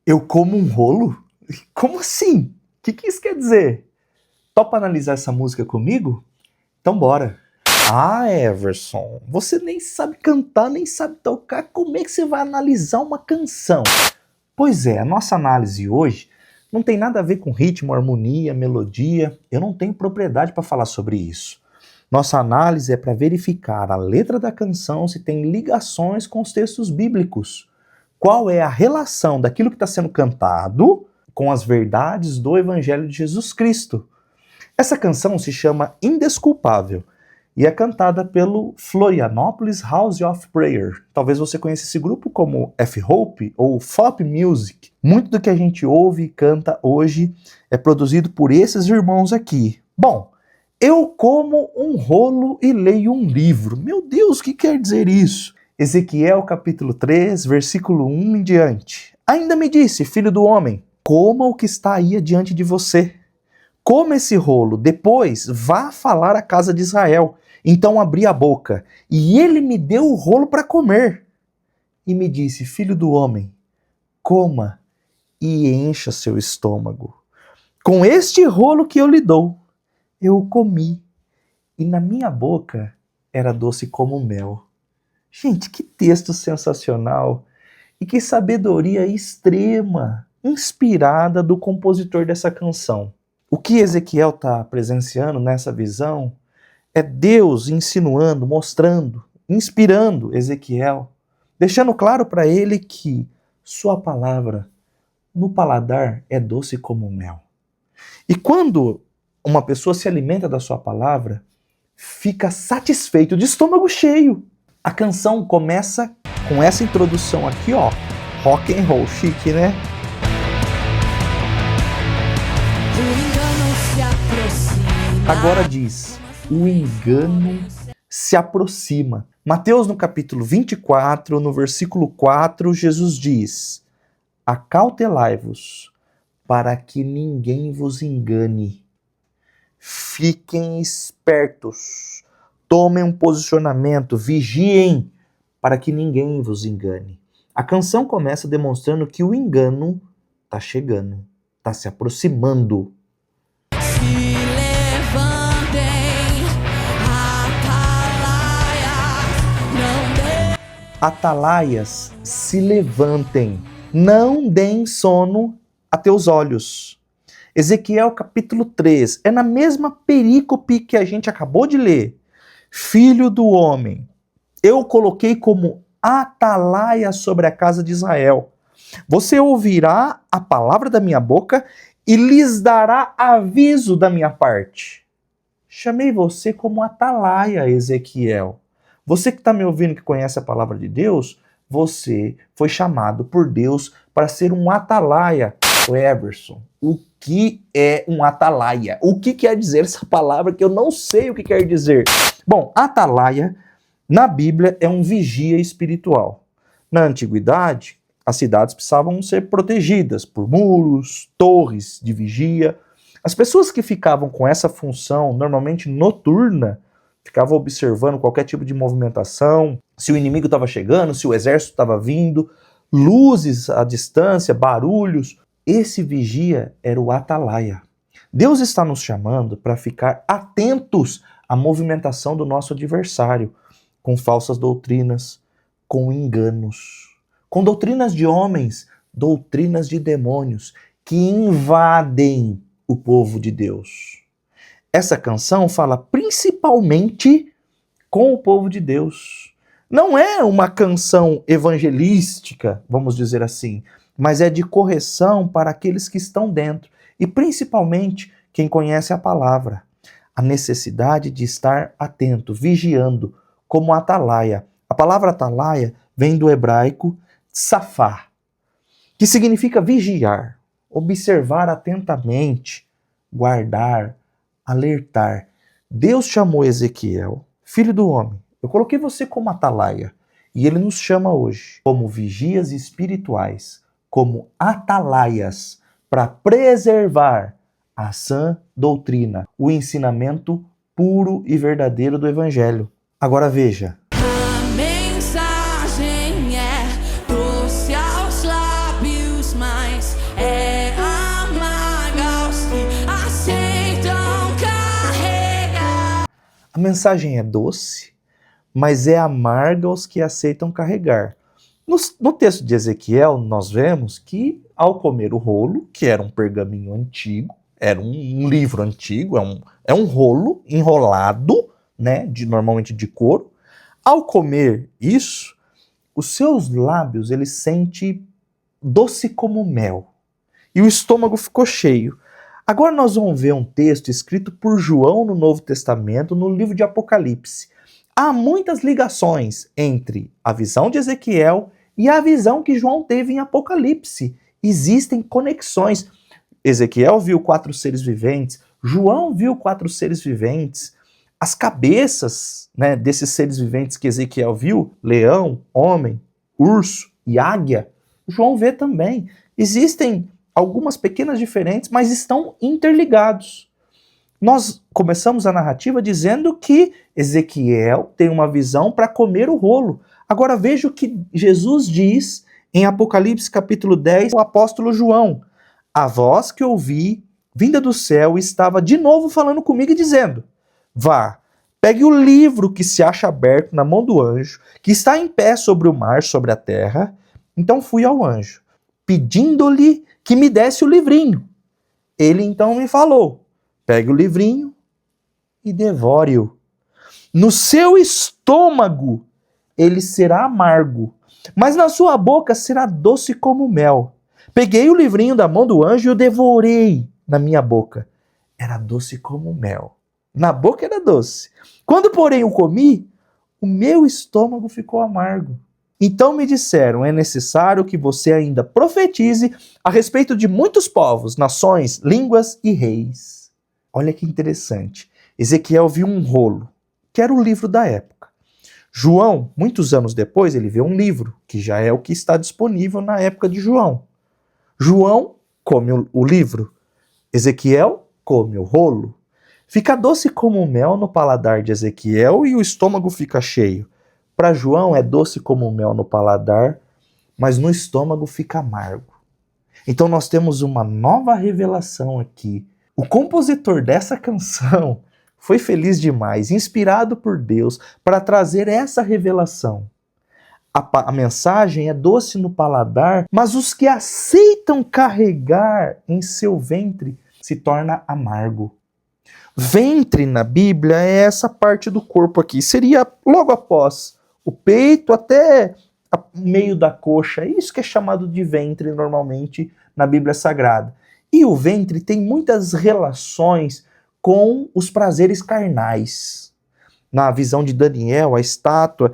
Eu como um rolo? Como assim? O que isso quer dizer? Topa analisar essa música comigo? Então bora. Ah, Everson, você nem sabe cantar, nem sabe tocar, como é que você vai analisar uma canção? Pois é, a nossa análise hoje não tem nada a ver com ritmo, harmonia, melodia. Eu não tenho propriedade para falar sobre isso. Nossa análise é para verificar a letra da canção se tem ligações com os textos bíblicos. Qual é a relação daquilo que está sendo cantado com as verdades do Evangelho de Jesus Cristo? Essa canção se chama Indesculpável e é cantada pelo Florianópolis House of Prayer. Talvez você conheça esse grupo como F-Hope ou Fop Music. Muito do que a gente ouve e canta hoje é produzido por esses irmãos aqui. Bom, eu como um rolo e leio um livro. Meu Deus, o que quer dizer isso? Ezequiel capítulo 3, versículo 1 em diante. Ainda me disse, filho do homem, coma o que está aí adiante de você. Coma esse rolo, depois vá falar à casa de Israel. Então abri a boca, e ele me deu o rolo para comer. E me disse, filho do homem, coma e encha seu estômago. Com este rolo que eu lhe dou, eu o comi, e na minha boca era doce como mel. Gente, que texto sensacional! E que sabedoria extrema, inspirada do compositor dessa canção. O que Ezequiel está presenciando nessa visão é Deus insinuando, mostrando, inspirando Ezequiel, deixando claro para ele que sua palavra no paladar é doce como mel. E quando uma pessoa se alimenta da sua palavra, fica satisfeito, de estômago cheio. A canção começa com essa introdução aqui, ó, rock and roll, chique, né? Agora diz, o engano se aproxima. Mateus no capítulo 24, no versículo 4, Jesus diz, acautelai-vos para que ninguém vos engane. Fiquem espertos, tomem um posicionamento, vigiem para que ninguém vos engane. A canção começa demonstrando que o engano está chegando, está se aproximando. Atalaias, se levantem, não deem sono a teus olhos. Ezequiel capítulo 3, é na mesma perícope que a gente acabou de ler. Filho do homem, eu coloquei como atalaia sobre a casa de Israel. Você ouvirá a palavra da minha boca e lhes dará aviso da minha parte. Chamei você como atalaia, Ezequiel. Você que está me ouvindo, que conhece a palavra de Deus, você foi chamado por Deus para ser um atalaia. O Everson, o que é um atalaia? O que quer dizer essa palavra que eu não sei o que quer dizer? Bom, atalaia, na Bíblia, é um vigia espiritual. Na antiguidade, as cidades precisavam ser protegidas por muros, torres de vigia. As pessoas que ficavam com essa função, normalmente noturna, ficavam observando qualquer tipo de movimentação, se o inimigo estava chegando, se o exército estava vindo, luzes à distância, barulhos. Esse vigia era o atalaia. Deus está nos chamando para ficar atentos à movimentação do nosso adversário, com falsas doutrinas, com enganos, com doutrinas de homens, doutrinas de demônios, que invadem o povo de Deus. Essa canção fala principalmente com o povo de Deus. Não é uma canção evangelística, vamos dizer assim, mas é de correção para aqueles que estão dentro, e principalmente quem conhece a palavra. A necessidade de estar atento, vigiando, como atalaia. A palavra atalaia vem do hebraico tsafá, que significa vigiar, observar atentamente, guardar, alertar. Deus chamou Ezequiel, filho do homem, eu coloquei você como atalaia, e ele nos chama hoje como vigias espirituais, como atalaias, para preservar a sã doutrina, o ensinamento puro e verdadeiro do Evangelho. Agora veja. A mensagem é doce aos lábios, mas A mensagem é doce, mas é amarga aos que aceitam carregar. No texto de Ezequiel, nós vemos que, ao comer o rolo, que era um pergaminho antigo, era um livro antigo, é um rolo enrolado, né, normalmente de couro. Ao comer isso, os seus lábios, ele sente doce como mel. E o estômago ficou cheio. Agora nós vamos ver um texto escrito por João no Novo Testamento, no livro de Apocalipse. Há muitas ligações entre a visão de Ezequiel e a visão que João teve em Apocalipse. Existem conexões. Ezequiel viu 4 seres viventes, João viu 4 seres viventes. As cabeças, né, desses seres viventes que Ezequiel viu, leão, homem, urso e águia, João vê também. Existem algumas pequenas diferenças, mas estão interligados. Nós começamos a narrativa dizendo que Ezequiel tem uma visão para comer o rolo. Agora veja o que Jesus diz em Apocalipse capítulo 10, o apóstolo João. A voz que ouvi, vinda do céu, estava de novo falando comigo e dizendo: vá, pegue o livro que se acha aberto na mão do anjo, que está em pé sobre o mar, sobre a terra. Então fui ao anjo, pedindo-lhe que me desse o livrinho. Ele então me falou: pegue o livrinho e devore-o. No seu estômago ele será amargo, mas na sua boca será doce como mel. Peguei o livrinho da mão do anjo e o devorei na minha boca. Era doce como mel. Na boca era doce. Quando, porém, o comi, o meu estômago ficou amargo. Então me disseram: é necessário que você ainda profetize a respeito de muitos povos, nações, línguas e reis. Olha que interessante. Ezequiel viu um rolo, que era o livro da época. João, muitos anos depois, ele vê um livro, que já é o que está disponível na época de João. João come o livro, Ezequiel come o rolo. Fica doce como mel no paladar de Ezequiel e o estômago fica cheio. Para João é doce como mel no paladar, mas no estômago fica amargo. Então nós temos uma nova revelação aqui. O compositor dessa canção foi feliz demais, inspirado por Deus, para trazer essa revelação. A mensagem é doce no paladar, mas os que aceitam carregar em seu ventre se torna amargo. Ventre na Bíblia é essa parte do corpo aqui. Seria logo após o peito até o meio da coxa. É isso que é chamado de ventre normalmente na Bíblia Sagrada. E o ventre tem muitas relações com os prazeres carnais. Na visão de Daniel, a estátua,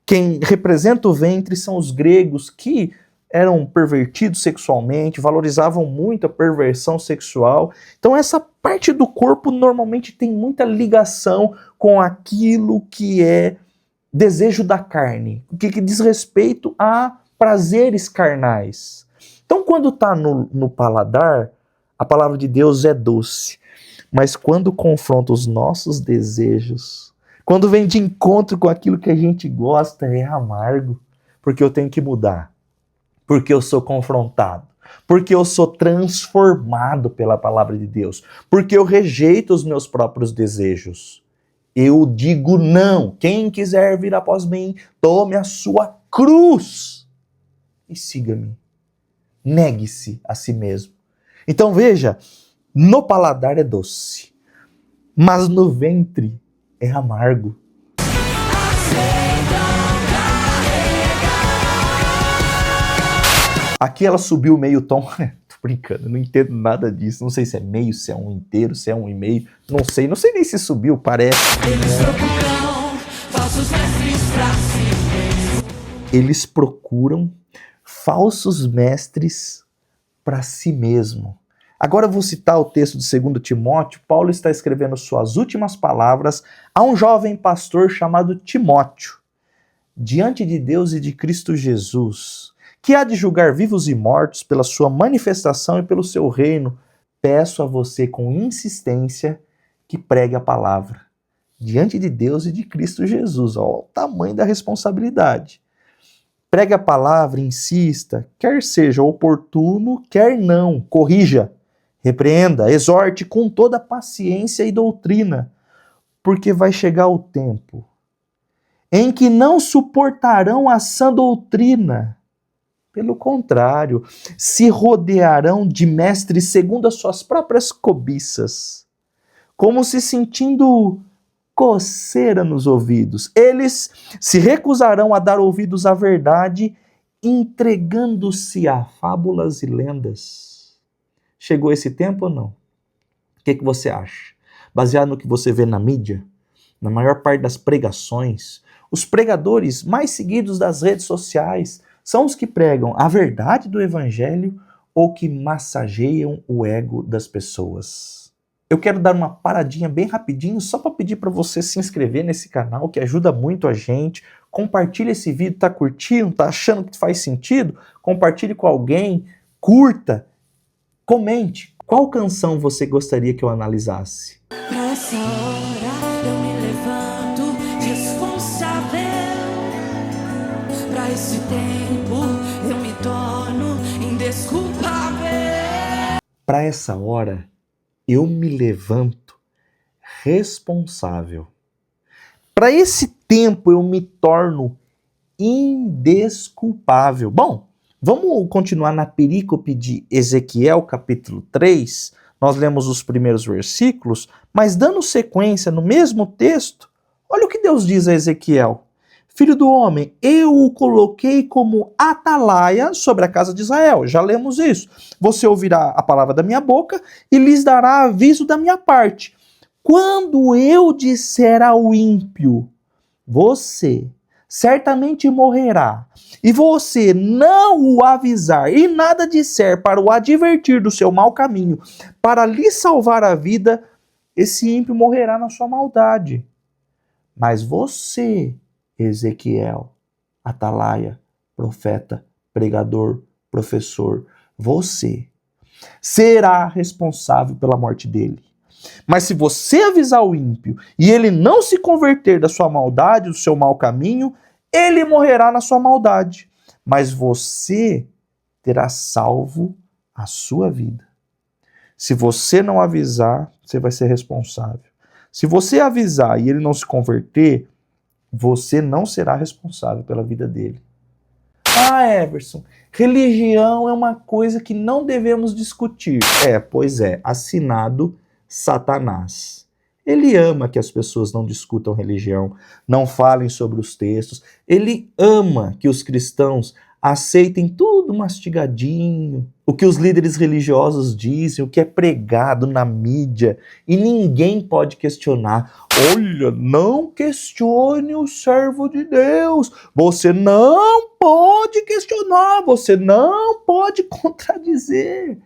quem representa o ventre são os gregos que eram pervertidos sexualmente, valorizavam muito a perversão sexual. Então essa parte do corpo normalmente tem muita ligação com aquilo que é desejo da carne, o que diz respeito a prazeres carnais. Então quando está no paladar, a palavra de Deus é doce, mas quando confronta os nossos desejos, quando vem de encontro com aquilo que a gente gosta, é amargo, porque eu tenho que mudar. Porque eu sou confrontado, porque eu sou transformado pela palavra de Deus, porque eu rejeito os meus próprios desejos. Eu digo não. Quem quiser vir após mim, tome a sua cruz e siga-me. Negue-se a si mesmo. Então veja, no paladar é doce, mas no ventre é amargo. Aqui ela subiu meio tom. Tô brincando, não entendo nada disso. Não sei se é meio, se é um inteiro, se é um e meio. Não sei nem se subiu, parece. Eles procuram falsos mestres para si mesmo. Agora eu vou citar o texto de 2 Timóteo. Paulo está escrevendo suas últimas palavras a um jovem pastor chamado Timóteo. Diante de Deus e de Cristo Jesus, que há de julgar vivos e mortos pela sua manifestação e pelo seu reino, peço a você com insistência que pregue a palavra. Diante de Deus e de Cristo Jesus, olha o tamanho da responsabilidade. Pregue a palavra, insista, quer seja oportuno, quer não, corrija, repreenda, exorte com toda paciência e doutrina. porque vai chegar o tempo em que não suportarão a sã doutrina. Pelo contrário, se rodearão de mestres segundo as suas próprias cobiças, como se sentindo coceira nos ouvidos. Eles se recusarão a dar ouvidos à verdade, entregando-se a fábulas e lendas. Chegou esse tempo ou não? O que você acha? Baseado no que você vê na mídia, na maior parte das pregações, os pregadores mais seguidos das redes sociais são os que pregam a verdade do evangelho ou que massageiam o ego das pessoas. Eu quero dar uma paradinha bem rapidinho só para pedir para você se inscrever nesse canal, que ajuda muito a gente. Compartilhe esse vídeo, tá curtindo, tá achando que faz sentido? Compartilhe com alguém, curta, comente. Qual canção você gostaria que eu analisasse? Nessa hora eu me levanto responsável. Pra esse tempo eu me torno indesculpável. Para essa hora eu me levanto responsável. Para esse tempo eu me torno indesculpável. Bom, vamos continuar na perícope de Ezequiel, capítulo 3. Nós lemos os primeiros versículos, mas dando sequência no mesmo texto, olha o que Deus diz a Ezequiel. Filho do homem, eu o coloquei como atalaia sobre a casa de Israel. Já lemos isso. Você ouvirá a palavra da minha boca e lhes dará aviso da minha parte. Quando eu disser ao ímpio, você certamente morrerá, e você não o avisar e nada disser para o advertir do seu mau caminho, para lhe salvar a vida, esse ímpio morrerá na sua maldade. Mas você, Ezequiel, atalaia, profeta, pregador, professor, você será responsável pela morte dele. Mas se você avisar o ímpio e ele não se converter da sua maldade, do seu mau caminho, ele morrerá na sua maldade. Mas você terá salvo a sua vida. Se você não avisar, você vai ser responsável. Se você avisar e ele não se converter, você não será responsável pela vida dele. Ah, Everson, religião é uma coisa que não devemos discutir. Pois é, assinado Satanás. Ele ama que as pessoas não discutam religião, não falem sobre os textos. Ele ama que os cristãos aceitem tudo mastigadinho, o que os líderes religiosos dizem, o que é pregado na mídia, e ninguém pode questionar. Olha, não questione o servo de Deus. Você não pode questionar, você não pode contradizer.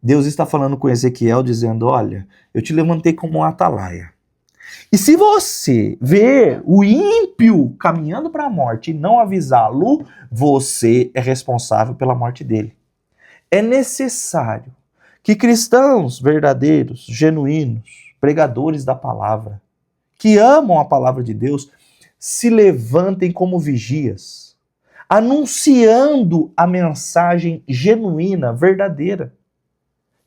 Deus está falando com Ezequiel, dizendo, olha, eu te levantei como um atalaia. E se você ver o ímpio caminhando para a morte e não avisá-lo, você é responsável pela morte dele. É necessário que cristãos verdadeiros, genuínos, pregadores da palavra, que amam a palavra de Deus, se levantem como vigias, anunciando a mensagem genuína, verdadeira.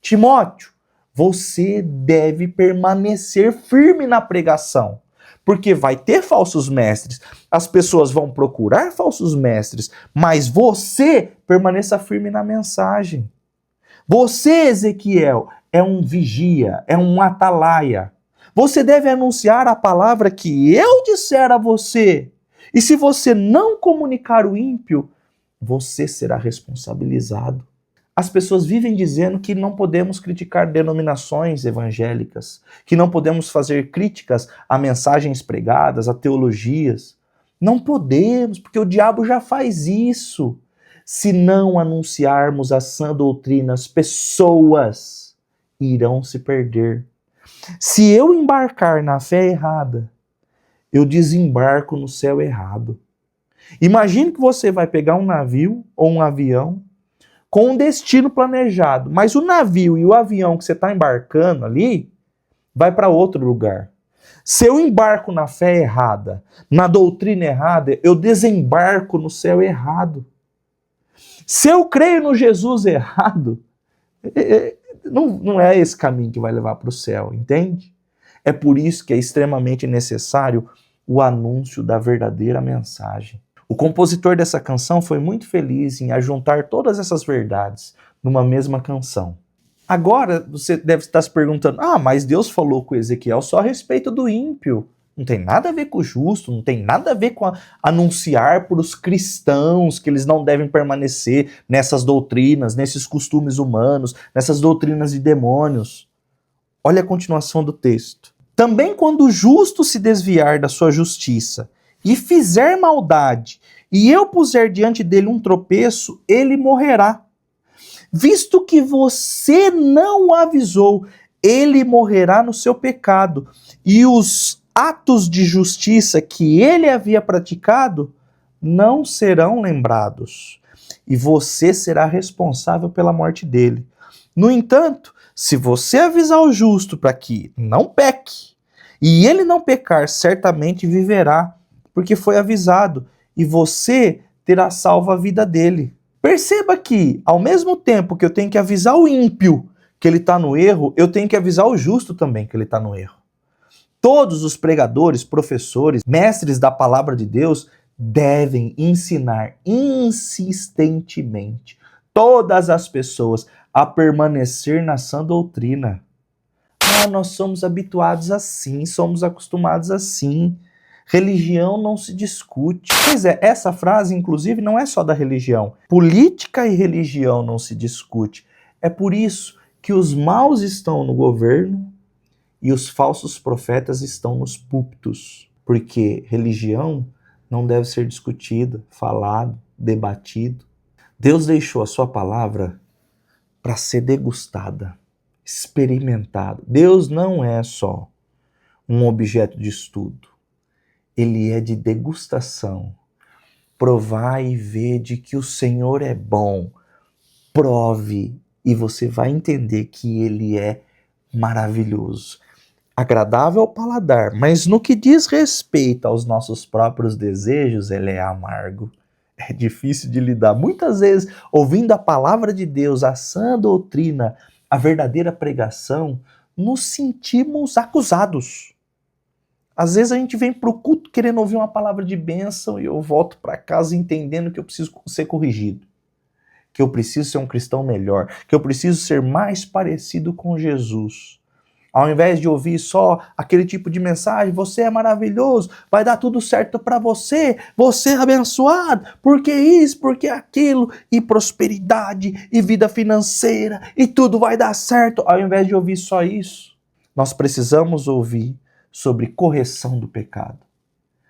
Timóteo, você deve permanecer firme na pregação, porque vai ter falsos mestres, as pessoas vão procurar falsos mestres, mas você permaneça firme na mensagem. Você, Ezequiel, é um vigia, é um atalaia. Você deve anunciar a palavra que eu disser a você. E se você não comunicar o ímpio, você será responsabilizado. As pessoas vivem dizendo que não podemos criticar denominações evangélicas, que não podemos fazer críticas a mensagens pregadas, a teologias. Não podemos, porque o diabo já faz isso. Se não anunciarmos a sã doutrina, as pessoas irão se perder. Se eu embarcar na fé errada, eu desembarco no céu errado. Imagine que você vai pegar um navio ou um avião com um destino planejado, mas o navio e o avião que você está embarcando ali vai para outro lugar. Se eu embarco na fé errada, na doutrina errada, eu desembarco no céu errado. Se eu creio no Jesus errado, não é esse caminho que vai levar para o céu, entende? É por isso que é extremamente necessário o anúncio da verdadeira mensagem. O compositor dessa canção foi muito feliz em ajuntar todas essas verdades numa mesma canção. Agora você deve estar se perguntando, mas Deus falou com Ezequiel só a respeito do ímpio. Não tem nada a ver com o justo, não tem nada a ver com anunciar para os cristãos que eles não devem permanecer nessas doutrinas, nesses costumes humanos, nessas doutrinas de demônios. Olha a continuação do texto. Também quando o justo se desviar da sua justiça e fizer maldade, e eu puser diante dele um tropeço, ele morrerá. Visto que você não o avisou, ele morrerá no seu pecado, e os atos de justiça que ele havia praticado não serão lembrados, e você será responsável pela morte dele. No entanto, se você avisar o justo para que não peque, e ele não pecar, certamente viverá, porque foi avisado, e você terá salvo a vida dele. Perceba que, ao mesmo tempo que eu tenho que avisar o ímpio que ele está no erro, eu tenho que avisar o justo também que ele está no erro. Todos os pregadores, professores, mestres da palavra de Deus devem ensinar insistentemente todas as pessoas a permanecer na sã doutrina. Nós somos habituados assim, somos acostumados assim. Religião não se discute. Pois é, essa frase, inclusive, não é só da religião. Política e religião não se discute. É por isso que os maus estão no governo e os falsos profetas estão nos púlpitos. Porque religião não deve ser discutida, falado, debatido. Deus deixou a sua palavra para ser degustada, experimentada. Deus não é só um objeto de estudo. Ele é de degustação. Provar e ver de que o Senhor é bom. Prove e você vai entender que Ele é maravilhoso. Agradável ao paladar, mas no que diz respeito aos nossos próprios desejos, Ele é amargo. É difícil de lidar. Muitas vezes, ouvindo a palavra de Deus, a sã doutrina, a verdadeira pregação, nos sentimos acusados. Às vezes a gente vem para o culto querendo ouvir uma palavra de bênção e eu volto para casa entendendo que eu preciso ser corrigido, que eu preciso ser um cristão melhor, que eu preciso ser mais parecido com Jesus. Ao invés de ouvir só aquele tipo de mensagem, você é maravilhoso, vai dar tudo certo para você, você é abençoado, porque isso, porque aquilo, e prosperidade, e vida financeira, e tudo vai dar certo. Ao invés de ouvir só isso, nós precisamos ouvir sobre correção do pecado.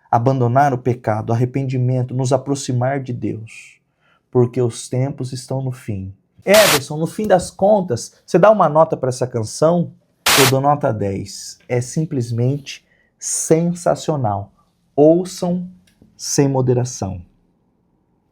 Abandonar o pecado, arrependimento, nos aproximar de Deus, porque os tempos estão no fim. Everson, no fim das contas, você dá uma nota para essa canção? Eu dou nota 10. É simplesmente sensacional. Ouçam sem moderação.